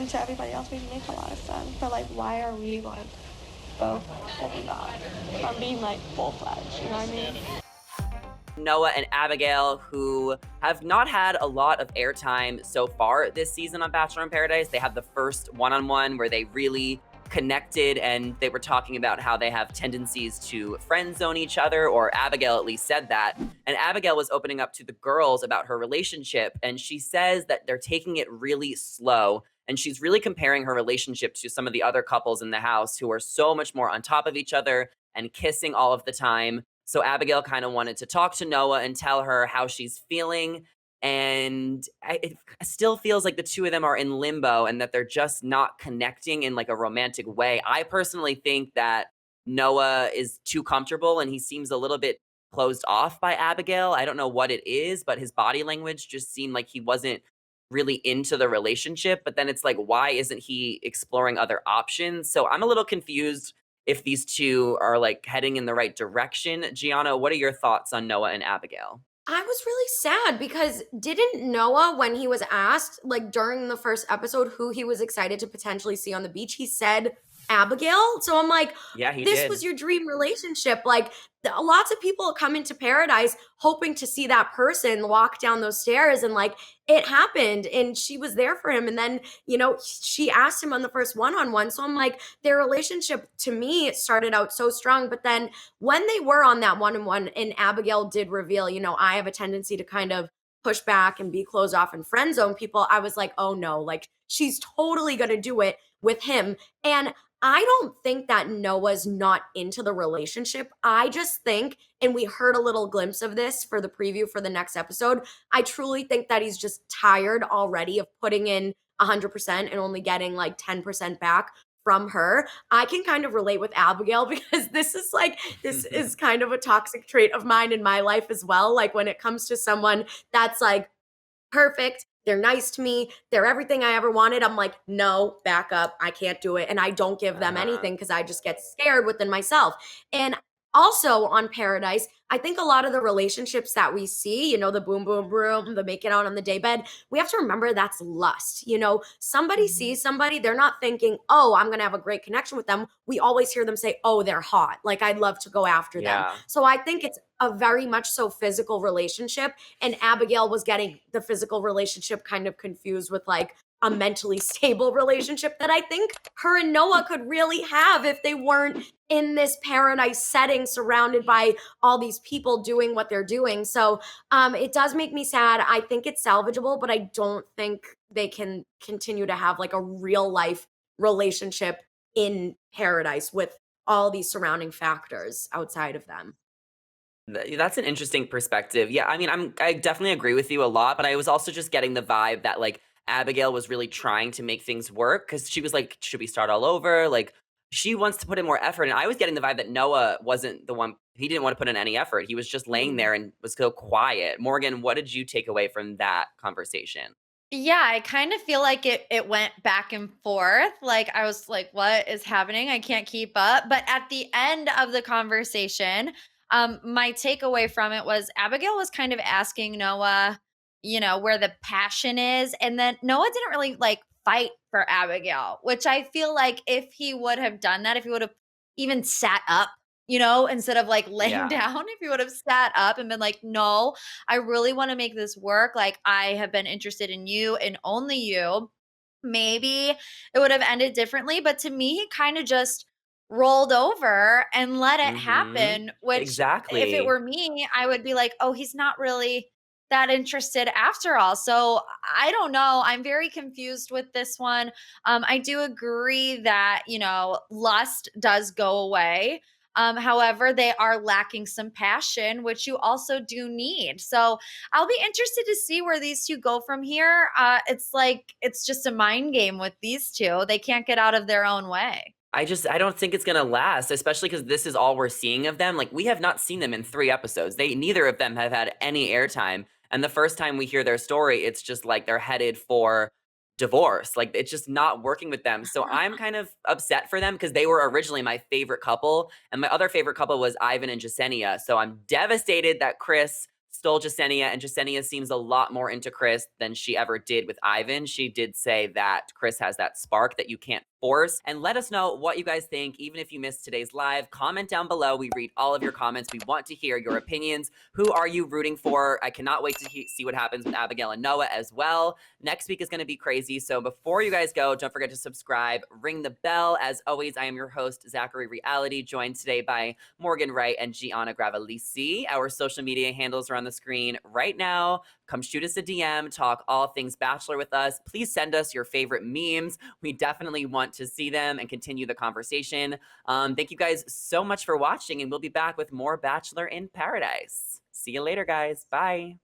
and to everybody else, we make a lot of sense. But like, why are we like both holding back from being like full-fledged? You know what I mean? Noah and Abigail, who have not had a lot of airtime so far this season on Bachelor in Paradise. They had the first one-on-one where they really connected, and they were talking about how they have tendencies to friend zone each other, or Abigail at least said that. And Abigail was opening up to the girls about her relationship, and she says that they're taking it really slow. And she's really comparing her relationship to some of the other couples in the house who are so much more on top of each other and kissing all of the time. So Abigail kind of wanted to talk to Noah and tell her how she's feeling. And it still feels like the two of them are in limbo and that they're just not connecting in like a romantic way. I personally think that Noah is too comfortable and he seems a little bit closed off by Abigail. I don't know what it is, but his body language just seemed like he wasn't really into the relationship. But then it's like, why isn't he exploring other options? So I'm a little confused if these two are like heading in the right direction. Gianna, what are your thoughts on Noah and Abigail? I was really sad because didn't Noah, when he was asked, like during the first episode, who he was excited to potentially see on the beach, he said Abigail. So I'm like, Yeah, he this did. was your dream relationship. Like, lots of people come into paradise hoping to see that person walk down those stairs, and like it happened, and she was there for him. And then, she asked him on the first one on one. So I'm like, their relationship to me it started out so strong, but then when they were on that one on one and Abigail did reveal, I have a tendency to kind of push back and be closed off and friend zone people, I was like, oh no, like she's totally going to do it with him. And I don't think that Noah's not into the relationship. I just think, and we heard a little glimpse of this for the preview for the next episode, I truly think that he's just tired already of putting in 100% and only getting like 10% back from her. I can kind of relate with Abigail because this is kind of a toxic trait of mine in my life as well. Like when it comes to someone that's like perfect, they're nice to me, they're everything I ever wanted, I'm like, no, back up, I can't do it. And I don't give them Uh-huh. anything because I just get scared within myself. And also on Paradise, I think a lot of the relationships that we see, the boom, boom, boom, the make it out on the daybed, we have to remember that's lust. Somebody Mhm. sees somebody, they're not thinking, oh, I'm going to have a great connection with them. We always hear them say, oh, they're hot. Like, I'd love to go after them. Yeah. So I think it's a very much so physical relationship. And Abigail was getting the physical relationship kind of confused with like a mentally stable relationship that I think her and Noah could really have if they weren't in this paradise setting surrounded by all these people doing what they're doing. So it does make me sad. I think it's salvageable, but I don't think they can continue to have like a real life relationship in paradise with all these surrounding factors outside of them. That's an interesting perspective. Yeah, I mean, I definitely agree with you a lot, but I was also just getting the vibe that like Abigail was really trying to make things work because she was like, should we start all over? Like she wants to put in more effort. And I was getting the vibe that Noah wasn't the one, he didn't want to put in any effort. He was just laying Mhm. there and was so quiet. Morgan, what did you take away from that conversation? Yeah, I kind of feel like it went back and forth. Like I was like, what is happening? I can't keep up. But at the end of the conversation, my takeaway from it was Abigail was kind of asking Noah, where the passion is. And then Noah didn't really like fight for Abigail, which I feel like if he would have done that, if he would have even sat up, instead of like laying Yeah. down, if he would have sat up and been like, no, I really want to make this work. Like, I have been interested in you and only you. Maybe it would have ended differently. But to me, he kind of just rolled over and let it Mm-hmm. happen, which if it Exactly. were me, I would be like, oh, he's not really that interested after all. So I don't know. I'm very confused with this one. I do agree that, lust does go away. However, they are lacking some passion, which you also do need. So I'll be interested to see where these two go from here. It's like it's just a mind game with these two. They can't get out of their own way. I don't think it's gonna last, especially because this is all we're seeing of them. Like we have not seen them in 3 episodes. Neither of them have had any airtime. And the first time we hear their story, it's just like they're headed for divorce. Like it's just not working with them. So I'm kind of upset for them because they were originally my favorite couple. And my other favorite couple was Ivan and Jasenia. So I'm devastated that Chris stole Jasenia, and Jasenia seems a lot more into Chris than she ever did with Ivan. She did say that Chris has that spark that you can't force. And let us know what you guys think. Even if you missed today's live, comment down below. We read all of your comments. We want to hear your opinions. Who are you rooting for? I cannot wait to see what happens with Abigail and Noah as well. Next week is going to be crazy. So before you guys go, don't forget to subscribe, ring the bell. As always, I am your host, Zachary Reality, joined today by Morgan Wright and Gianna Gravalisi. Our social media handles are on the screen right now. Come shoot us a DM, talk all things Bachelor with us. Please send us your favorite memes. We definitely want to see them and continue the conversation. Thank you guys so much for watching, and we'll be back with more Bachelor in Paradise. See you later, guys. Bye.